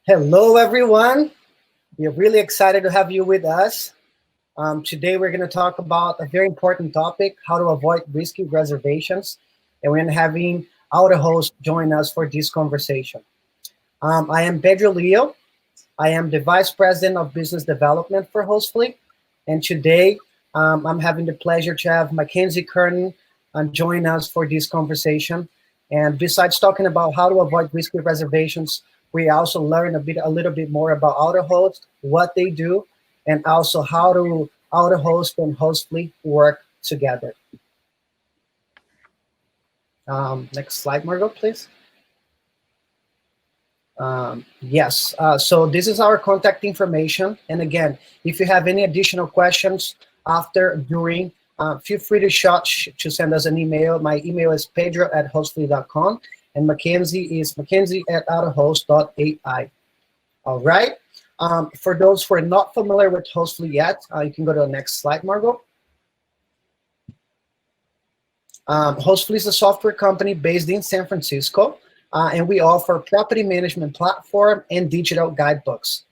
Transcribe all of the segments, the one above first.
Hello, everyone. We're really excited to have you with us. Today, we're going to talk about a very important topic, how to avoid risky reservations. And we're going to having our host join us for this conversation. I am Pedro Leo. I am the Vice President of Business Development for Hostfully. And today, I'm having the pleasure to have Mackenzie Kernan join us for this conversation. And besides talking about how to avoid risky reservations, we also learn a little bit more about AutoHost, what they do, and also how to AutoHost and Hostfully work together. Next slide, Margot, please. Yes, so this is our contact information. And again, if you have any additional questions after, during, feel free to send us an email. My email is pedro@hostfully.com and Mackenzie is mackenzie@autohost.ai. All right. For those who are not familiar with Hostfully yet, you can go to the next slide, Margot. Hostfully is a software company based in San Francisco, and we offer property management platform and digital guidebooks.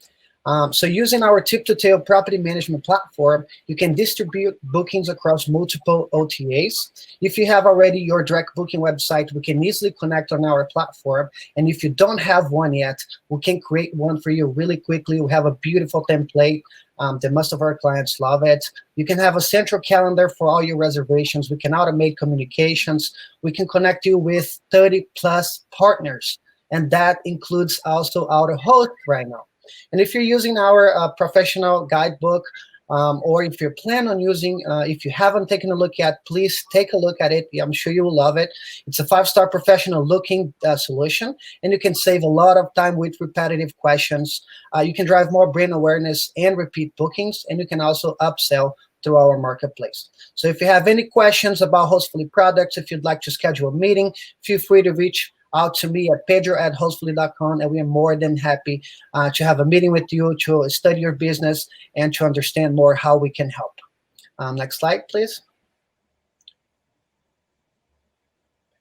So using our tip-to-tail property management platform, you can distribute bookings across multiple OTAs. If you have already your direct booking website, we can easily connect on our platform. And if you don't have one yet, we can create one for you really quickly. We have a beautiful template that most of our clients love it. You can have a central calendar for all your reservations. We can automate communications. We can connect you with 30 plus partners. And that includes also AutoHost right now. And if you're using our professional guidebook, or if you plan on using, if you haven't taken a look yet, please take a look at it. I'm sure you will love it. It's a 5-star professional looking solution, and you can save a lot of time with repetitive questions. You can drive more brand awareness and repeat bookings, and you can also upsell through our marketplace. So if you have any questions about Hostfully products, if you'd like to schedule a meeting, feel free to reach out to me at pedro@hostfully.com, and we are more than happy to have a meeting with you to study your business and to understand more how we can help. Next slide, please.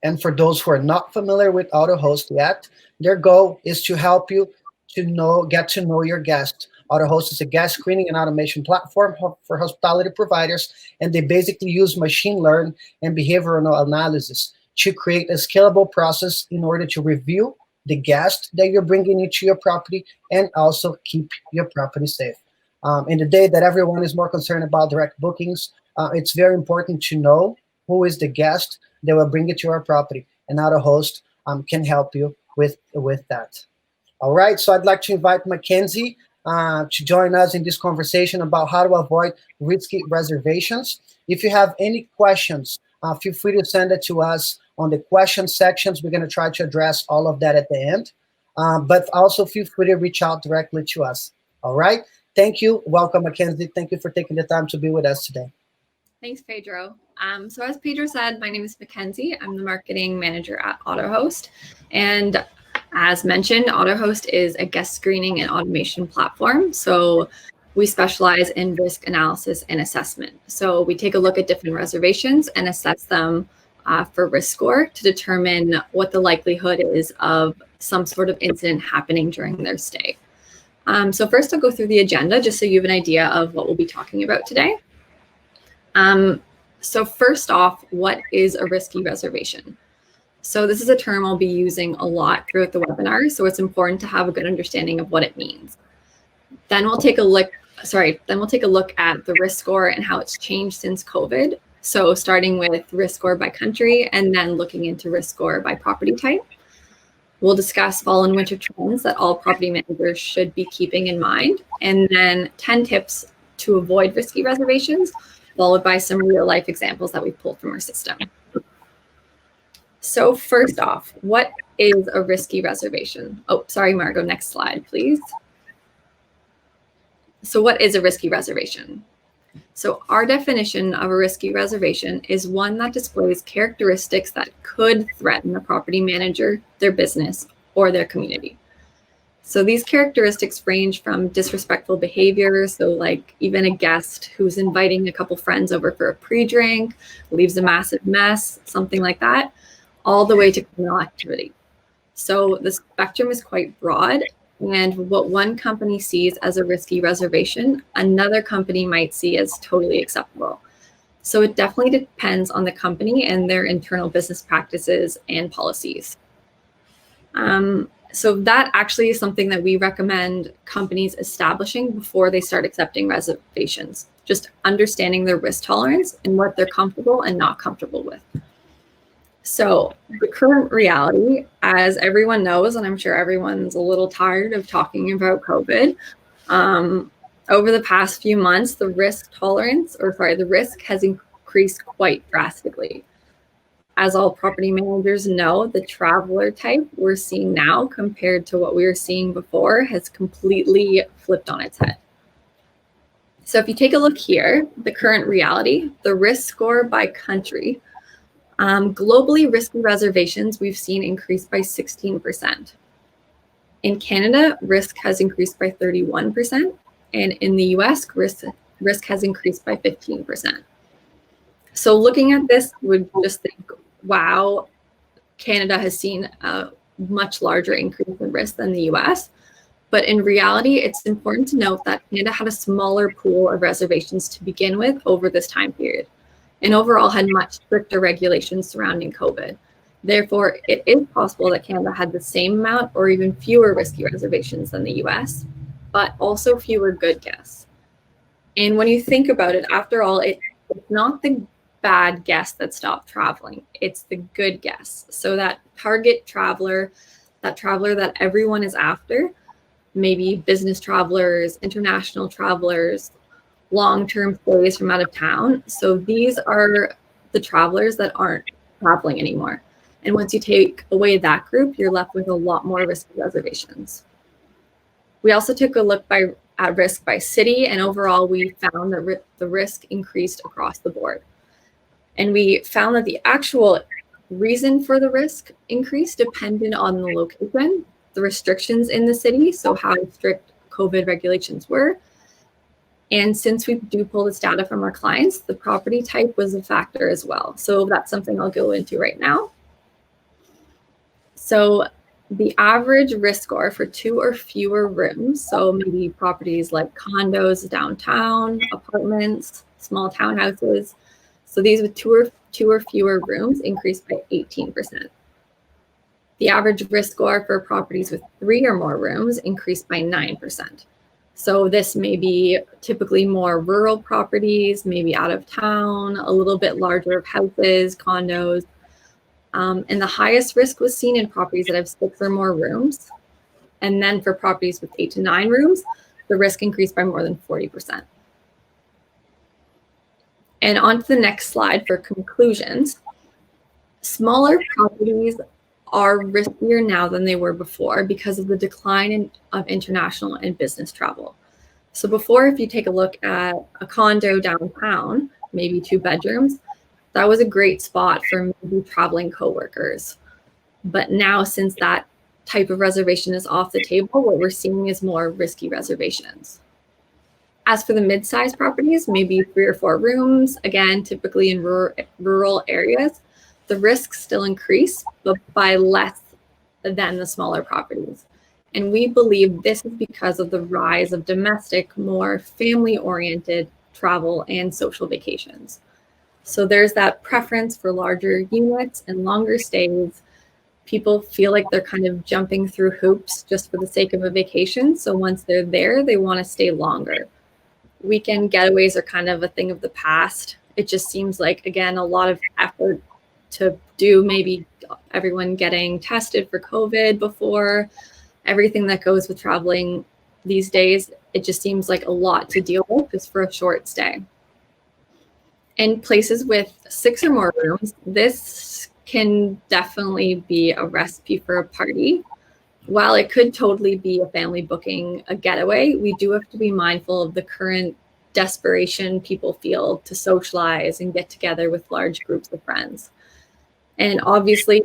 And for those who are not familiar with AutoHost yet, their goal is to help you to get to know your guests. AutoHost is a guest screening and automation platform for hospitality providers, and they basically use machine learning and behavioral analysis to create a scalable process in order to review the guest that you're bringing into your property and also keep your property safe. In the day that everyone is more concerned about direct bookings, it's very important to know who is the guest that will bring it to your property, and AutoHost can help you with that. All right, so I'd like to invite Mackenzie to join us in this conversation about how to avoid risky reservations. If you have any questions, feel free to send it to us on the question sections. We're going to try to address all of that at the end. But also feel free to reach out directly to us. All right. Thank you. Welcome, Mackenzie. Thank you for taking the time to be with us today. Thanks, Pedro. So as Pedro said, my name is Mackenzie. I'm the marketing manager at AutoHost. And as mentioned, AutoHost is a guest screening and automation platform. So we specialize in risk analysis and assessment. So we take a look at different reservations and assess them for risk score to determine what the likelihood is of some sort of incident happening during their stay. So first I'll go through the agenda just so you have an idea of what we'll be talking about today. So first off, what is a risky reservation? So this is a term I'll be using a lot throughout the webinar, so it's important to have a good understanding of what it means. Then we'll take a look at the risk score and how it's changed since COVID. So starting with risk score by country and then looking into risk score by property type. We'll discuss fall and winter trends that all property managers should be keeping in mind, and then 10 tips to avoid risky reservations, followed by some real life examples that we pulled from our system. So first off, what is a risky reservation? Oh, sorry, Margot, next slide, please. So what is a risky reservation? So our definition of a risky reservation is one that displays characteristics that could threaten a property manager, their business, or their community. So these characteristics range from disrespectful behavior, so like even a guest who's inviting a couple friends over for a pre-drink, leaves a massive mess, something like that, all the way to criminal activity. So the spectrum is quite broad, And what one company sees as a risky reservation, another company might see as totally acceptable. So it definitely depends on the company and their internal business practices and policies. So that actually is something that we recommend companies establishing before they start accepting reservations, just understanding their risk tolerance and what they're comfortable and not comfortable with. So the current reality, as everyone knows, and I'm sure everyone's a little tired of talking about COVID, over the past few months, the risk has increased quite drastically. As all property managers know, the traveler type we're seeing now compared to what we were seeing before has completely flipped on its head. So if you take a look here, the current reality, the risk score by country, globally risky reservations we've seen increase by 16%. In Canada, risk has increased by 31%, and in the US, risk has increased by 15%. So looking at this, we would just think, wow, Canada has seen a much larger increase in risk than the US. But in reality, it's important to note that Canada had a smaller pool of reservations to begin with over this time period, and overall had much stricter regulations surrounding COVID. Therefore, it is possible that Canada had the same amount or even fewer risky reservations than the US, but also fewer good guests. And when you think about it, after all, it's not the bad guests that stop traveling. It's the good guests. So that target traveler, that everyone is after, maybe business travelers, international travelers, long-term stays from out of town. So these are the travelers that aren't traveling anymore. And once you take away that group, you're left with a lot more risky reservations. We also took a look at risk by city, and overall we found that the risk increased across the board. And we found that the actual reason for the risk increase depended on the location, the restrictions in the city, so how strict COVID regulations were. And since we do pull this data from our clients, the property type was a factor as well. So that's something I'll go into right now. So the average risk score for 2 or fewer rooms, so maybe properties like condos downtown, apartments, small townhouses, so these with two or fewer rooms increased by 18%. The average risk score for properties with 3 or more rooms increased by 9%. So this may be typically more rural properties, maybe out of town, a little bit larger houses, condos. And the highest risk was seen in properties that have 6 or more rooms. And then for properties with 8 to 9 rooms, the risk increased by more than 40%. And on to the next slide for conclusions. Smaller properties are riskier now than they were before because of the decline of international and business travel. So before, if you take a look at a condo downtown, maybe 2 bedrooms, that was a great spot for maybe traveling coworkers. But now, since that type of reservation is off the table, what we're seeing is more risky reservations. As for the mid-sized properties, maybe 3 or 4 rooms, again, typically in rural areas, the risks still increase, but by less than the smaller properties. And we believe this is because of the rise of domestic, more family-oriented travel and social vacations. So there's that preference for larger units and longer stays. People feel like they're kind of jumping through hoops just for the sake of a vacation. So once they're there, they want to stay longer. Weekend getaways are kind of a thing of the past. It just seems like, again, a lot of effort to do, maybe everyone getting tested for COVID before, everything that goes with traveling these days. It just seems like a lot to deal with just for a short stay. In places with 6 or more rooms, this can definitely be a recipe for a party. While it could totally be a family booking a getaway, we do have to be mindful of the current desperation people feel to socialize and get together with large groups of friends. And obviously,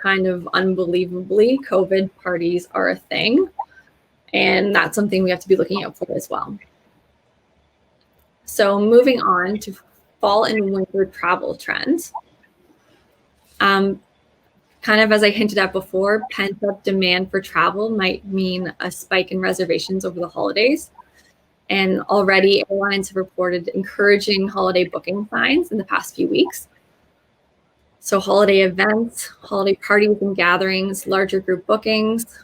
kind of unbelievably, COVID parties are a thing. And that's something we have to be looking out for as well. So moving on to fall and winter travel trends. Kind of as I hinted at before, pent-up demand for travel might mean a spike in reservations over the holidays. And already airlines have reported encouraging holiday booking signs in the past few weeks. So holiday events, holiday parties and gatherings, larger group bookings,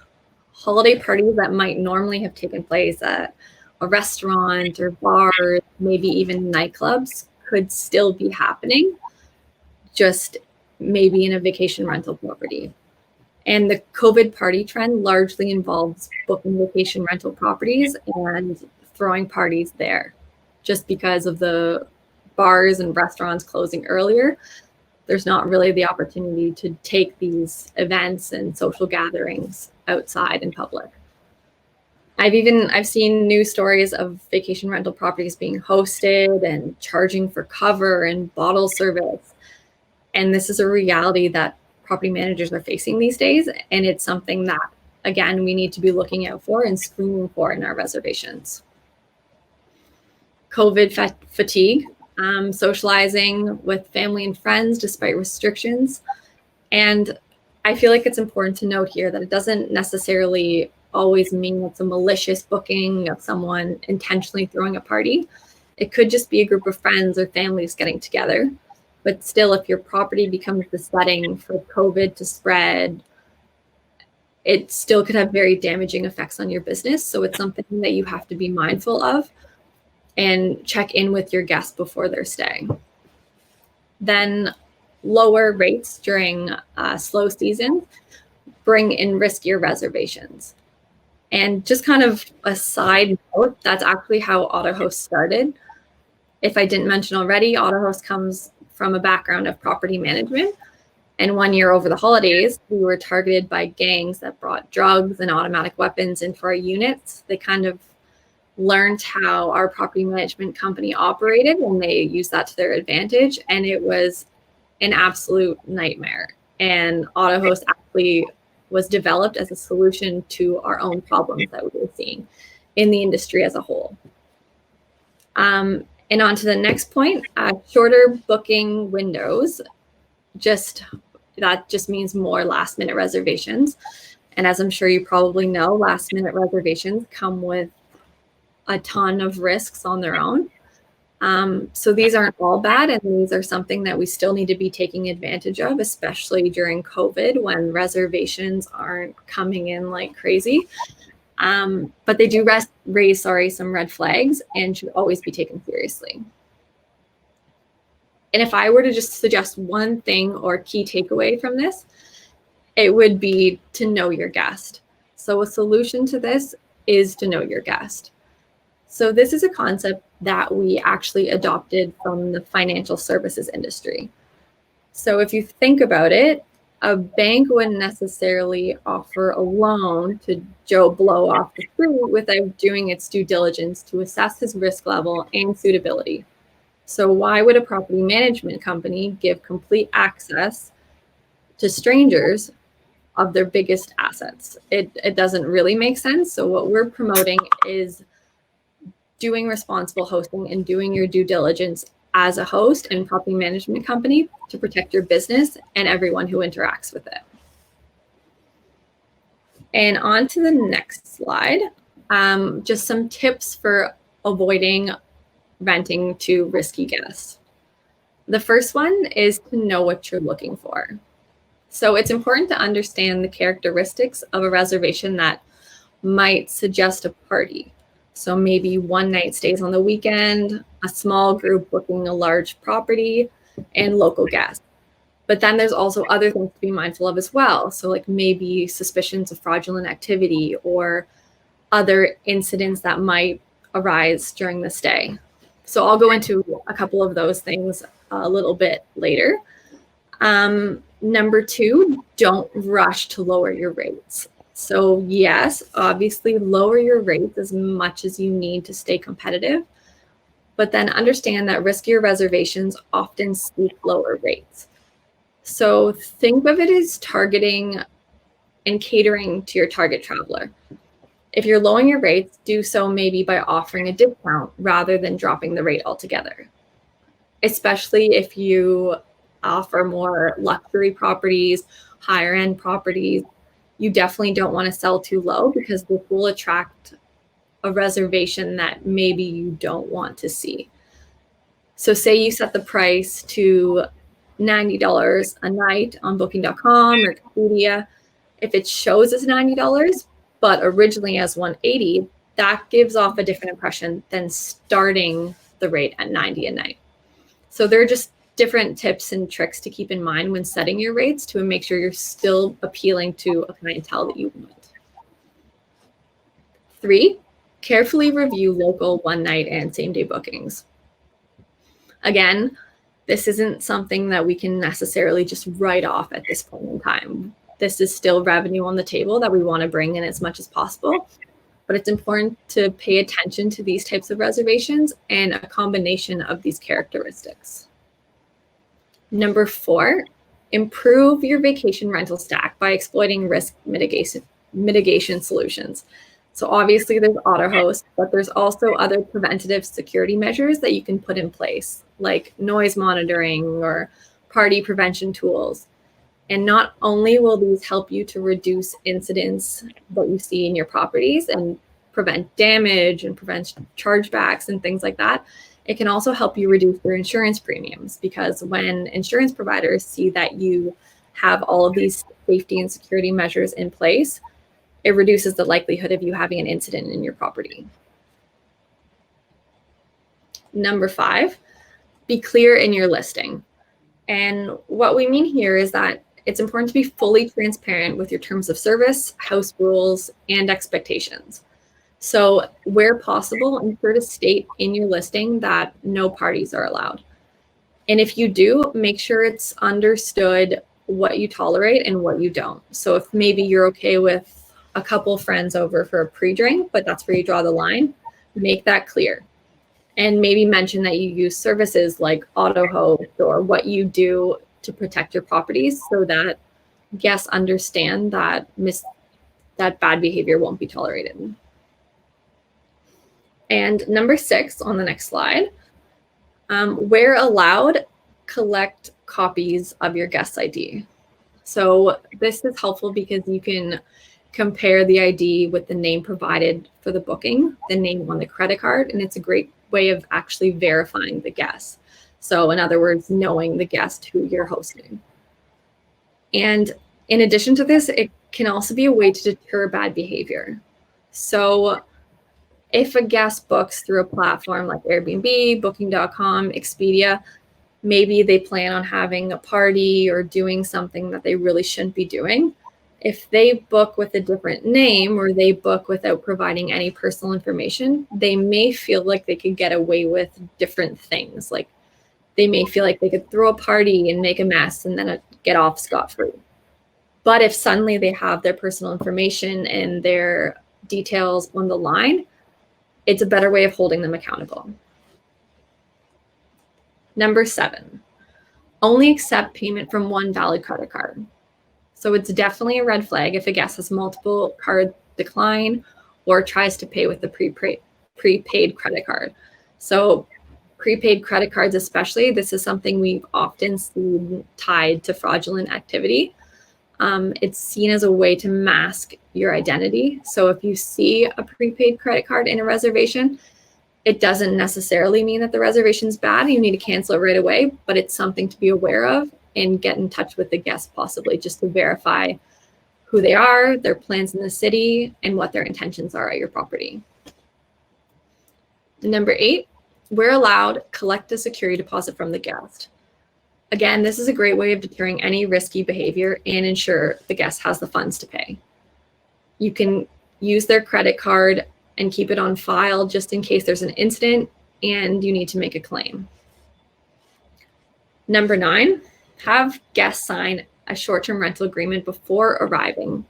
holiday parties that might normally have taken place at a restaurant or bars, maybe even nightclubs, could still be happening, just maybe in a vacation rental property. And the COVID party trend largely involves booking vacation rental properties and throwing parties there. Just because of the bars and restaurants closing earlier, there's not really the opportunity to take these events and social gatherings outside in public. I've seen news stories of vacation rental properties being hosted and charging for cover and bottle service. And this is a reality that property managers are facing these days. And it's something that, again, we need to be looking out for and screening for in our reservations. COVID fatigue, socializing with family and friends despite restrictions. And I feel like it's important to note here that it doesn't necessarily always mean it's a malicious booking of someone intentionally throwing a party. It could just be a group of friends or families getting together. But still, if your property becomes the setting for COVID to spread, it still could have very damaging effects on your business. So it's something that you have to be mindful of and check in with your guests before their stay. Then lower rates during slow seasons bring in riskier reservations. And just kind of a side note, that's actually how AutoHost started. If I didn't mention already, AutoHost comes from a background of property management. And 1 year over the holidays, we were targeted by gangs that brought drugs and automatic weapons into our units. They kind of learned how our property management company operated and they used that to their advantage. And it was an absolute nightmare. And AutoHost actually was developed as a solution to our own problems that we were seeing in the industry as a whole. And on to the next point, shorter booking windows. That just means more last minute reservations. And as I'm sure you probably know, last minute reservations come with a ton of risks on their own. So these aren't all bad, and these are something that we still need to be taking advantage of, especially during COVID when reservations aren't coming in like crazy. But they do raise some red flags and should always be taken seriously. And if I were to just suggest one thing or key takeaway from this, it would be to know your guest. So a solution to this is to know your guest. So this is a concept that we actually adopted from the financial services industry. So if you think about it, a bank wouldn't necessarily offer a loan to Joe Blow off the street without doing its due diligence to assess his risk level and suitability. So why would a property management company give complete access to strangers of their biggest assets? It doesn't really make sense. So what we're promoting is doing responsible hosting and doing your due diligence as a host and property management company to protect your business and everyone who interacts with it. And on to the next slide, just some tips for avoiding renting to risky guests. The first one is to know what you're looking for. So it's important to understand the characteristics of a reservation that might suggest a party. So maybe one night stays on the weekend, a small group booking a large property, and local guests. But then there's also other things to be mindful of as well. So like maybe suspicions of fraudulent activity or other incidents that might arise during the stay. So I'll go into a couple of those things a little bit later. Number two, don't rush to lower your rates. So yes, obviously lower your rates as much as you need to stay competitive, but then understand that riskier reservations often seek lower rates. So think of it as targeting and catering to your target traveler. If you're lowering your rates, do so maybe by offering a discount rather than dropping the rate altogether. Especially if you offer more luxury properties, higher end properties, you definitely don't want to sell too low because this will attract a reservation that maybe you don't want to see. So say you set the price to $90 a night on booking.com or Expedia. If it shows as $90, but originally as $180, that gives off a different impression than starting the rate at $90 a night. So there are just different tips and tricks to keep in mind when setting your rates to make sure you're still appealing to a clientele that you want. 3, carefully review local one night and same day bookings. Again, this isn't something that we can necessarily just write off at this point in time. This is still revenue on the table that we want to bring in as much as possible, but it's important to pay attention to these types of reservations and a combination of these characteristics. Number 4, improve your vacation rental stack by exploiting risk mitigation solutions. So obviously there's AutoHost, but there's also other preventative security measures that you can put in place, like noise monitoring or party prevention tools. And not only will these help you to reduce incidents that you see in your properties and prevent damage and prevent chargebacks and things like that, it can also help you reduce your insurance premiums, because when insurance providers see that you have all of these safety and security measures in place, it reduces the likelihood of you having an incident in your property. Number 5, be clear in your listing. And what we mean here is that it's important to be fully transparent with your terms of service, house rules, and expectations. So where possible, ensure to state in your listing that no parties are allowed. And if you do, make sure it's understood what you tolerate and what you don't. So if maybe you're okay with a couple friends over for a pre-drink, but that's where you draw the line, make that clear. And maybe mention that you use services like AutoHost or what you do to protect your properties so that guests understand that that bad behavior won't be tolerated. And number 6 on the next slide, where allowed, collect copies of your guest ID. So this is helpful because you can compare the ID with the name provided for the booking, the name on the credit card, and it's a great way of actually verifying the guest. So in other words, knowing the guest who you're hosting. And in addition to this, it can also be a way to deter bad behavior. So if a guest books through a platform like Airbnb, booking.com, Expedia, maybe they plan on having a party or doing something that they really shouldn't be doing. If they book with a different name or they book without providing any personal information, they may feel like they could get away with different things. Like they may feel like they could throw a party and make a mess and then get off scot-free. But if suddenly they have their personal information and their details on the line, it's a better way of holding them accountable. Number 7, only accept payment from one valid credit card. So it's definitely a red flag if a guest has multiple card decline or tries to pay with the prepaid credit card. So prepaid credit cards especially, this is something we've often seen tied to fraudulent activity. It's seen as a way to mask your identity. So if you see a prepaid credit card in a reservation, it doesn't necessarily mean that the reservation's bad and you need to cancel it right away, but it's something to be aware of and get in touch with the guest possibly just to verify who they are, their plans in the city, and what their intentions are at your property. Number 8, where allowed, collect a security deposit from the guest. Again, this is a great way of deterring any risky behavior and ensure the guest has the funds to pay. You can use their credit card and keep it on file just in case there's an incident and you need to make a claim. Number 9, have guests sign a short-term rental agreement before arriving.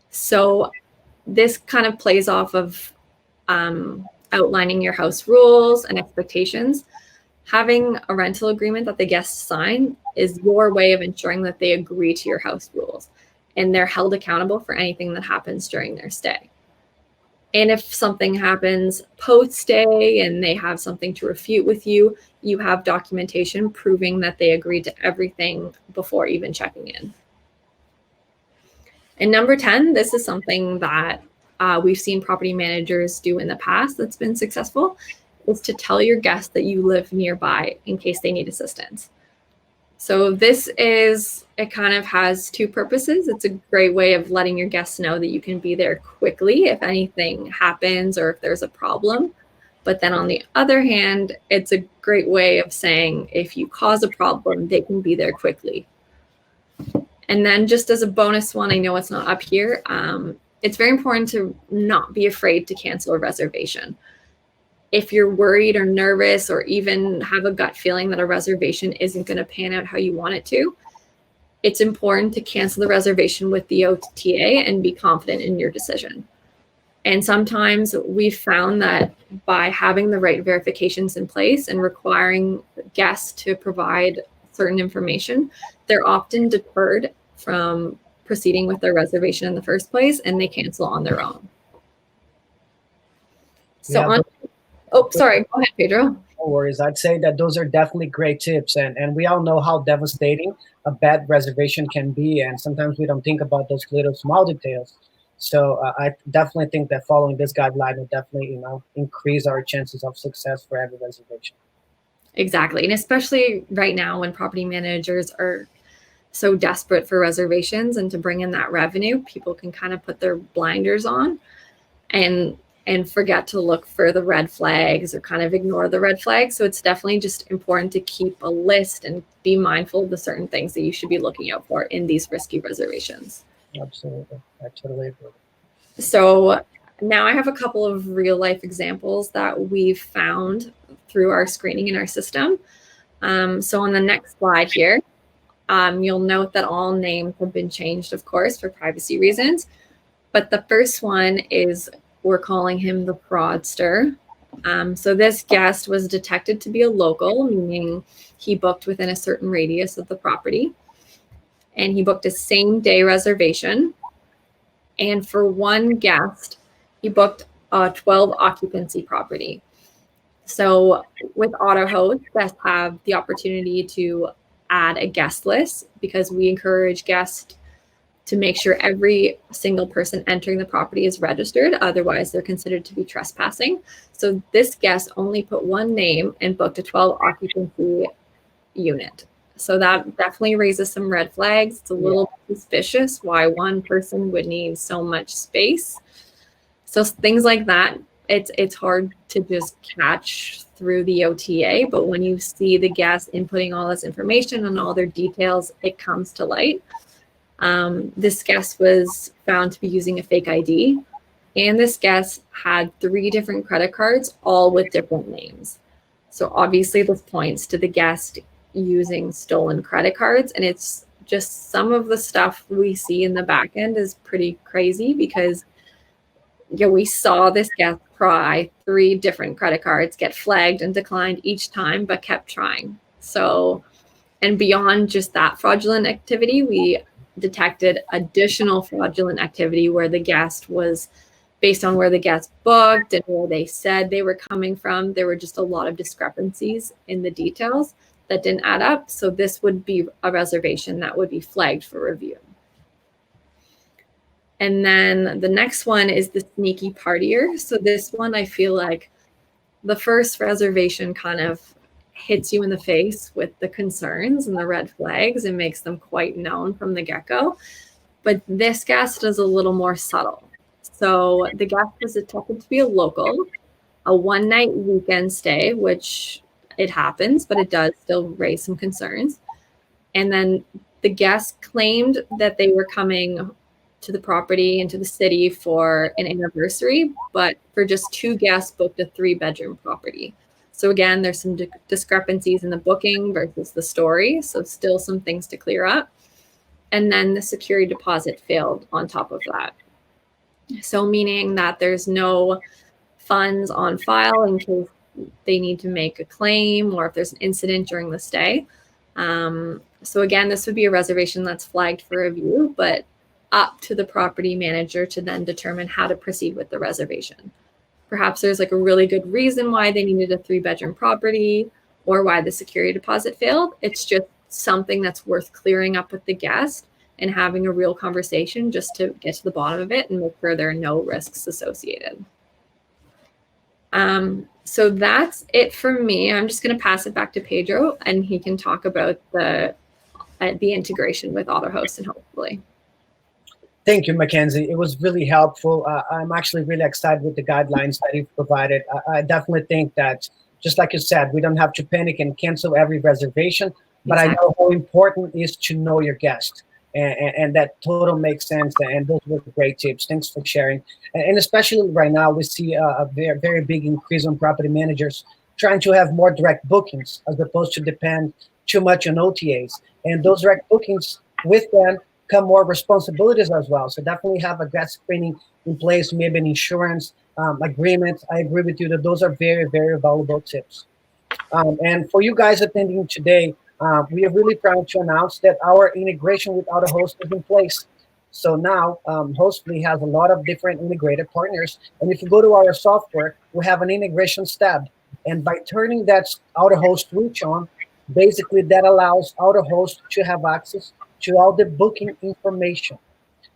So this kind of plays off of outlining your house rules and expectations. Having a rental agreement that the guests sign is your way of ensuring that they agree to your house rules and they're held accountable for anything that happens during their stay. And if something happens post-stay and they have something to refute with you, you have documentation proving that they agreed to everything before even checking in. And number 10, this is something that we've seen property managers do in the past that's been successful, is to tell your guests that you live nearby in case they need assistance. So it kind of has two purposes. It's a great way of letting your guests know that you can be there quickly if anything happens or if there's a problem. But then on the other hand, it's a great way of saying if you cause a problem, they can be there quickly. And then just as a bonus one, I know it's not up here, it's very important to not be afraid to cancel a reservation. If you're worried or nervous or even have a gut feeling that a reservation isn't going to pan out how you want it to, it's important to cancel the reservation with the OTA and be confident in your decision. And sometimes we've found that by having the right verifications in place and requiring guests to provide certain information, they're often deterred from proceeding with their reservation in the first place, and they cancel on their own. So sorry, go ahead, Pedro. No worries. I'd say that those are definitely great tips, and we all know how devastating a bad reservation can be, and sometimes we don't think about those little small details. So I definitely think that following this guideline will definitely, increase our chances of success for every reservation. Exactly. And especially right now when property managers are so desperate for reservations and to bring in that revenue, people can kind of put their blinders on and forget to look for the red flags or kind of ignore the red flags. So it's definitely just important to keep a list and be mindful of the certain things that you should be looking out for in these risky reservations. Absolutely. I totally agree. So now I have a couple of real life examples that we've found through our screening in our system. So on the next slide here, you'll note that all names have been changed, of course, for privacy reasons. But the first one is, we're calling him the fraudster. So this guest was detected to be a local, meaning he booked within a certain radius of the property. And he booked a same-day reservation. And for one guest, he booked a 12 occupancy property. So with AutoHost, guests have the opportunity to add a guest list because we encourage guests to make sure every single person entering the property is registered. Otherwise, they're considered to be trespassing. So this guest only put one name and booked a 12 occupancy unit. So that definitely raises some red flags. It's a little suspicious why one person would need so much space. So things like that, it's hard to just catch through the OTA, but when you see the guest inputting all this information and all their details, it comes to light. This guest was found to be using a fake ID, and this guest had 3 different credit cards, all with different names. So obviously this points to the guest using stolen credit cards, and it's just some of the stuff we see in the back end is pretty crazy because we saw this guest try 3 different credit cards, get flagged and declined each time, but kept trying. So, and beyond just that fraudulent activity, we detected additional fraudulent activity where the guest was, based on where the guest booked and where they said they were coming from, there were just a lot of discrepancies in the details that didn't add up. So this would be a reservation that would be flagged for review. And then the next one is the sneaky partier. So this one, I feel like the first reservation kind of hits you in the face with the concerns and the red flags and makes them quite known from the get-go. But this guest is a little more subtle. So the guest was detected to be a local, a one-night weekend stay, which it happens, but it does still raise some concerns. And then the guest claimed that they were coming to the property and to the city for an anniversary, but for just 2 guests booked a 3-bedroom property. So again, there's some discrepancies in the booking versus the story. So still some things to clear up. And then the security deposit failed on top of that. So meaning that there's no funds on file in case they need to make a claim or if there's an incident during the stay. So again, this would be a reservation that's flagged for review, but up to the property manager to then determine how to proceed with the reservation. Perhaps there's like a really good reason why they needed a 3-bedroom property or why the security deposit failed. It's just something that's worth clearing up with the guest and having a real conversation just to get to the bottom of it and make sure there are no risks associated. So that's it for me. I'm just going to pass it back to Pedro, and he can talk about the integration with AutoHost and Hostfully. Thank you, Mackenzie. It was really helpful. I'm actually really excited with the guidelines that you've provided. I definitely think that, just like you said, we don't have to panic and cancel every reservation, but exactly. I know how important it is to know your guest. And that total makes sense. And those were great tips. Thanks for sharing. And especially right now, we see a very, very big increase on property managers trying to have more direct bookings as opposed to depend too much on OTAs. And those direct bookings, with them, come more responsibilities as well. So definitely have a guest screening in place, maybe an insurance agreement. I agree with you that those are very, very valuable tips. And for you guys attending today, we are really proud to announce that our integration with AutoHost is in place. So now Hostfully has a lot of different integrated partners. And if you go to our software, we have an integrations tab. And by turning that AutoHost switch on, basically that allows AutoHost to have access to all the booking information.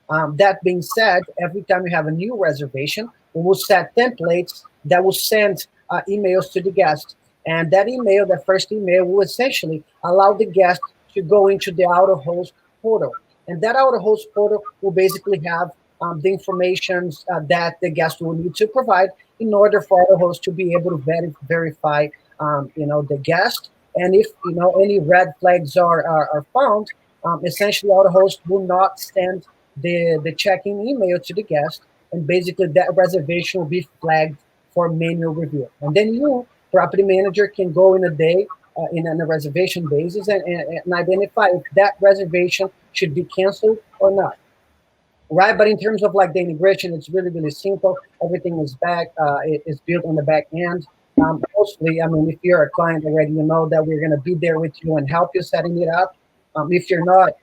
That being said, every time you have a new reservation, we will set templates that will send emails to the guest. And that email, that first email, will essentially allow the guest to go into the AutoHost portal. And that AutoHost portal will basically have the information that the guest will need to provide in order for AutoHost to be able to verify, the guest. And if any red flags are found, essentially AutoHost will not send the check-in email to the guest, and basically that reservation will be flagged for manual review. And then you, property manager, can go in a day on a reservation basis and identify if that reservation should be canceled or not. Right, but in terms of like the integration, it's really, really simple. Everything is it is built on the back end. Mostly, I mean, if you're a client already, you know that we're going to be there with you and help you setting it up. If you're not,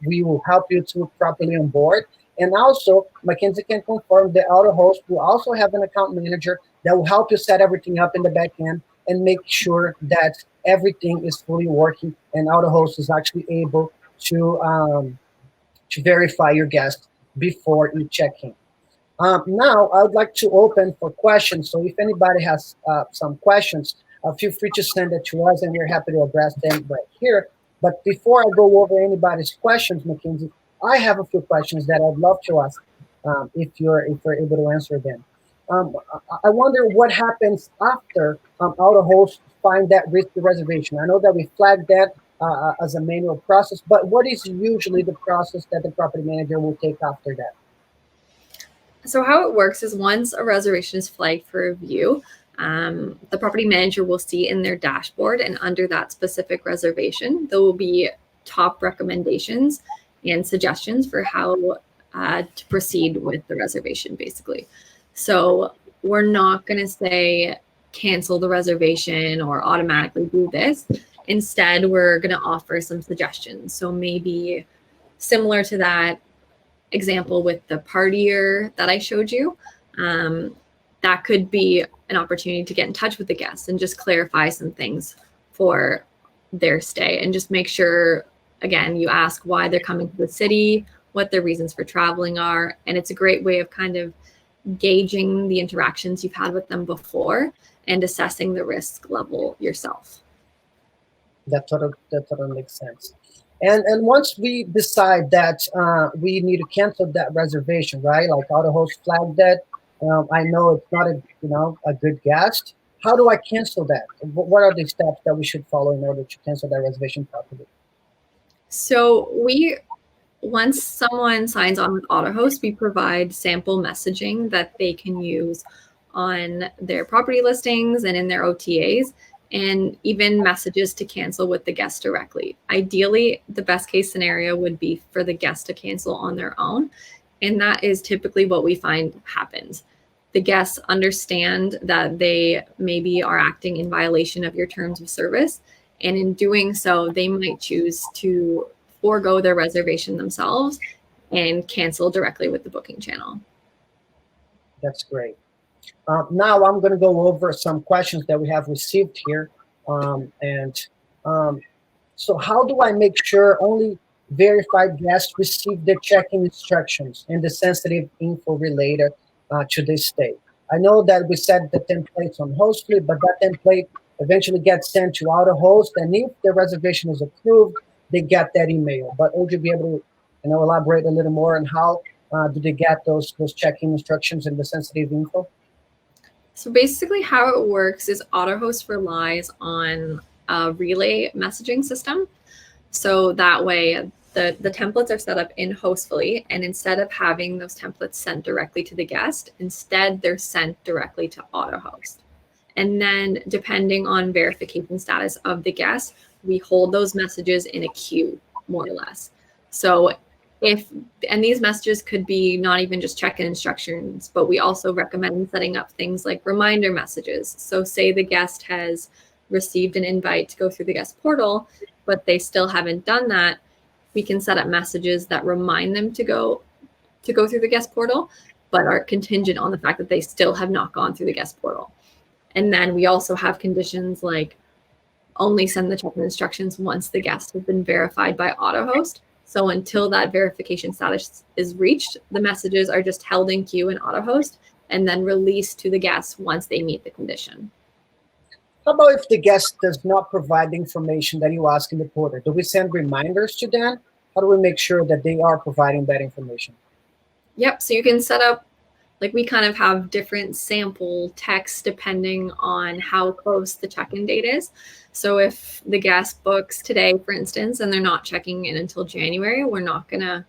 we will help you to properly onboard. And also, Mackenzie can confirm that AutoHost will also have an account manager that will help you set everything up in the back end and make sure that everything is fully working and AutoHost is actually able to verify your guest before you check in. Now, I would like to open for questions. So if anybody has some questions, feel free to send it to us and we're happy to address them right here. But before I go over anybody's questions, Mackenzie, I have a few questions that I'd love to ask if you're able to answer them. I wonder what happens after AutoHost find that risky reservation. I know that we flagged that as a manual process, but what is usually the process that the property manager will take after that? So how it works is once a reservation is flagged for review, the property manager will see in their dashboard, and under that specific reservation, there will be top recommendations and suggestions for how to proceed with the reservation, basically. So we're not going to say cancel the reservation or automatically do this. Instead, we're going to offer some suggestions. So maybe similar to that example with the partier that I showed you, that could be an opportunity to get in touch with the guests and just clarify some things for their stay and just make sure, again, you ask why they're coming to the city, what their reasons for traveling are. And it's a great way of kind of gauging the interactions you've had with them before and assessing the risk level yourself. That totally makes sense. And once we decide that we need to cancel that reservation, right? Like AutoHost flagged that. I know it's not a good guest. How do I cancel that? What are the steps that we should follow in order to cancel that reservation properly? So once someone signs on with AutoHost, we provide sample messaging that they can use on their property listings and in their OTAs, and even messages to cancel with the guest directly. Ideally, the best case scenario would be for the guest to cancel on their own. And that is typically what we find happens. The guests understand that they maybe are acting in violation of your terms of service. And in doing so, they might choose to forego their reservation themselves and cancel directly with the booking channel. That's great. Now I'm going to go over some questions that we have received here. So how do I make sure only verified guests receive the check-in instructions and the sensitive info related to this stay? I know that we set the templates on Hostfully, but that template eventually gets sent to AutoHost, and if the reservation is approved, they get that email. But would you be able to, elaborate a little more on how do they get those check-in instructions and the sensitive info? So basically how it works is AutoHost relies on a relay messaging system. So that way the templates are set up in Hostfully, and instead of having those templates sent directly to the guest, instead they're sent directly to AutoHost. And then depending on verification status of the guest, we hold those messages in a queue, more or less. So and these messages could be not even just check-in instructions, but we also recommend setting up things like reminder messages. So say the guest has received an invite to go through the guest portal, but they still haven't done that, we can set up messages that remind them to go through the guest portal, but are contingent on the fact that they still have not gone through the guest portal. And then we also have conditions like only send the check-in instructions once the guest has been verified by AutoHost. So until that verification status is reached, the messages are just held in queue in AutoHost and then released to the guests once they meet the condition. How about if the guest does not provide the information that you ask in the portal? Do we send reminders to them? How do we make sure that they are providing that information? Yep. So you can set up, like we kind of have different sample texts depending on how close the check-in date is. So if the guest books today, for instance, and they're not checking in until January, we're not going to,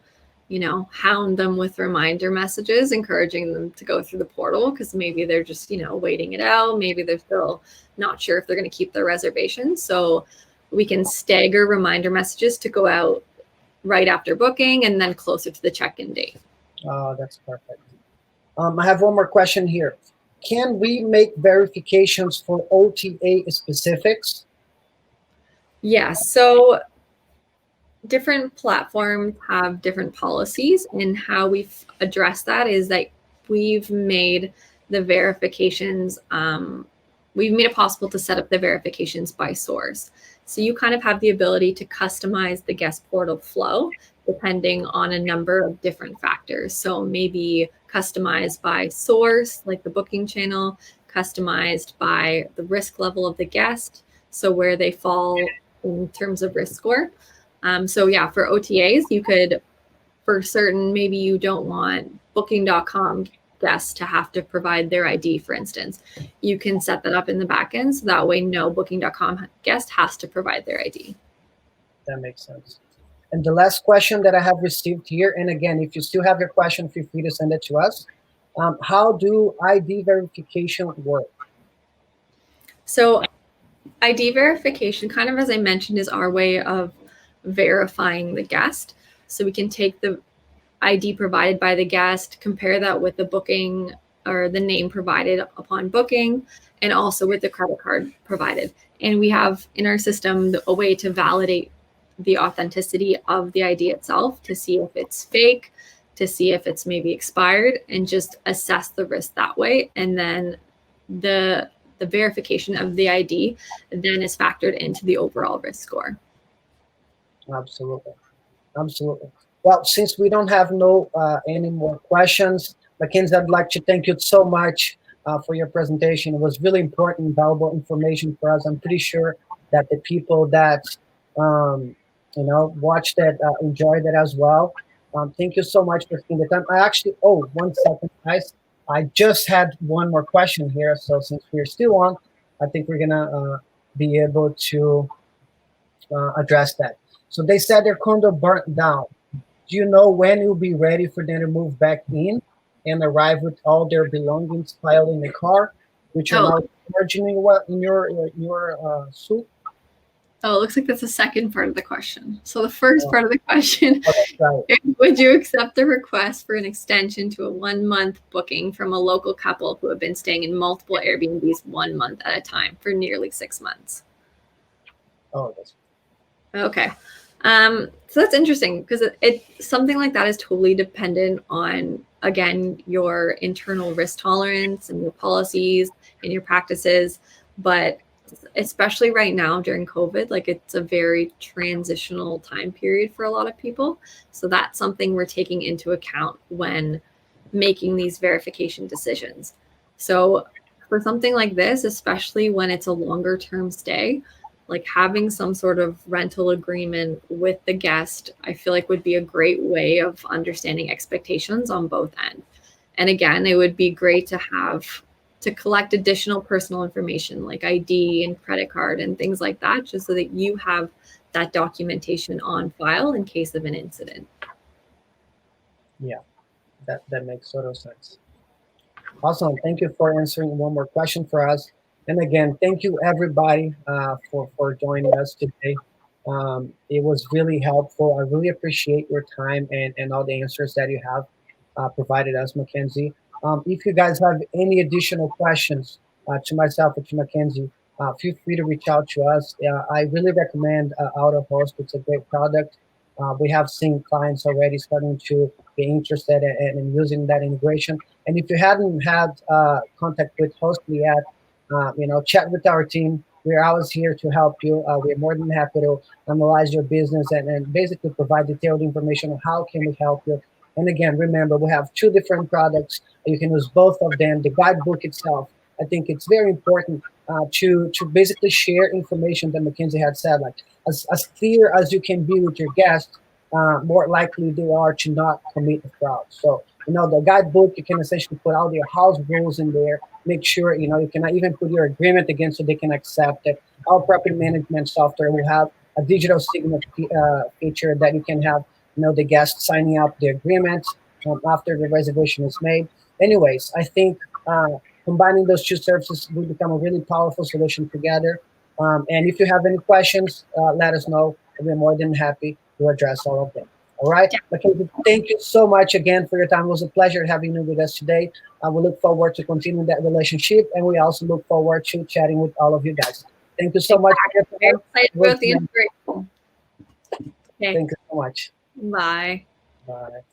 hound them with reminder messages, encouraging them to go through the portal, because maybe they're just, waiting it out. Maybe they're still not sure if they're going to keep their reservation. So we can stagger reminder messages to go out right after booking and then closer to the check-in date. Oh, that's perfect. I have one more question here. Can we make verifications for OTA specifics? Yes. So different platforms have different policies, and how we've addressed that is that we've made the verifications, we've made it possible to set up the verifications by source. So you kind of have the ability to customize the guest portal flow depending on a number of different factors. So maybe customized by source, like the booking channel, customized by the risk level of the guest, so where they fall in terms of risk score. So yeah, for OTAs, you could, for certain, maybe you don't want booking.com guests to have to provide their ID, for instance. You can set that up in the backend, so that way no booking.com guest has to provide their ID. That makes sense. And the last question that I have received here, and again, if you still have your question, feel free to send it to us. How do ID verification work? So ID verification, kind of as I mentioned, is our way of verifying the guest. So we can take the ID provided by the guest, compare that with the booking or the name provided upon booking, and also with the credit card provided. And we have in our system a way to validate the authenticity of the ID itself, to see if it's fake, to see if it's maybe expired, and just assess the risk that way. And then the verification of the ID then is factored into the overall risk score. Absolutely. Absolutely. Well, since we don't have any more questions, Mackenzie, I'd like to thank you so much for your presentation. It was really important, valuable information for us. I'm pretty sure that the people that watched it enjoyed it as well. Thank you so much for taking the time. One second, guys. I just had one more question here. So since we're still on, I think we're gonna be able to address that. So they said their condo burnt down. Do you know when it will be ready for them to move back in and arrive with all their belongings piled in the car, which are now charging in your suit? Oh, it looks like that's the second part of the question. So the first part of the question, right. Would you accept a request for an extension to a 1-month booking from a local couple who have been staying in multiple Airbnbs 1 month at a time for nearly 6 months? Oh, that's okay. So that's interesting because something like that is totally dependent on, again, your internal risk tolerance and your policies and your practices. But especially right now during COVID, like it's a very transitional time period for a lot of people. So that's something we're taking into account when making these verification decisions. So for something like this, especially when it's a longer term stay, like having some sort of rental agreement with the guest, I feel like would be a great way of understanding expectations on both ends. And again, it would be great to have to collect additional personal information like ID and credit card and things like that, just so that you have that documentation on file in case of an incident. Yeah, that makes total sense. Awesome. Thank you for answering one more question for us. And again, thank you everybody for joining us today. It was really helpful. I really appreciate your time and all the answers that you have provided us, Mackenzie. If you guys have any additional questions to myself or to Mackenzie, feel free to reach out to us. I really recommend AutoHost. It's a great product. We have seen clients already starting to be interested in using that integration. And if you haven't had contact with Hostfully yet, chat with our team. We're always here to help you. We're more than happy to analyze your business and basically provide detailed information on how can we help you. And again, remember, we have two different products. You can use both of them. The guidebook itself, I think it's very important to basically share information that Mackenzie had said, like as clear as you can be with your guests, more likely they are to not commit a fraud. So, the guidebook, you can essentially put all your house rules in there. Make sure, you can even put your agreement again so they can accept it. Our property management software will have a digital signature feature that you can have, the guest signing up the agreement after the reservation is made. Anyways, I think combining those two services will become a really powerful solution together. And if you have any questions, let us know. We're more than happy to address all of them. All right. Mackenzie, thank you so much again for your time. It was a pleasure having you with us today. We look forward to continuing that relationship, and we also look forward to chatting with all of you guys. Thank you so much. Very excited about the integration. Okay. Thank you so much. Bye. Bye.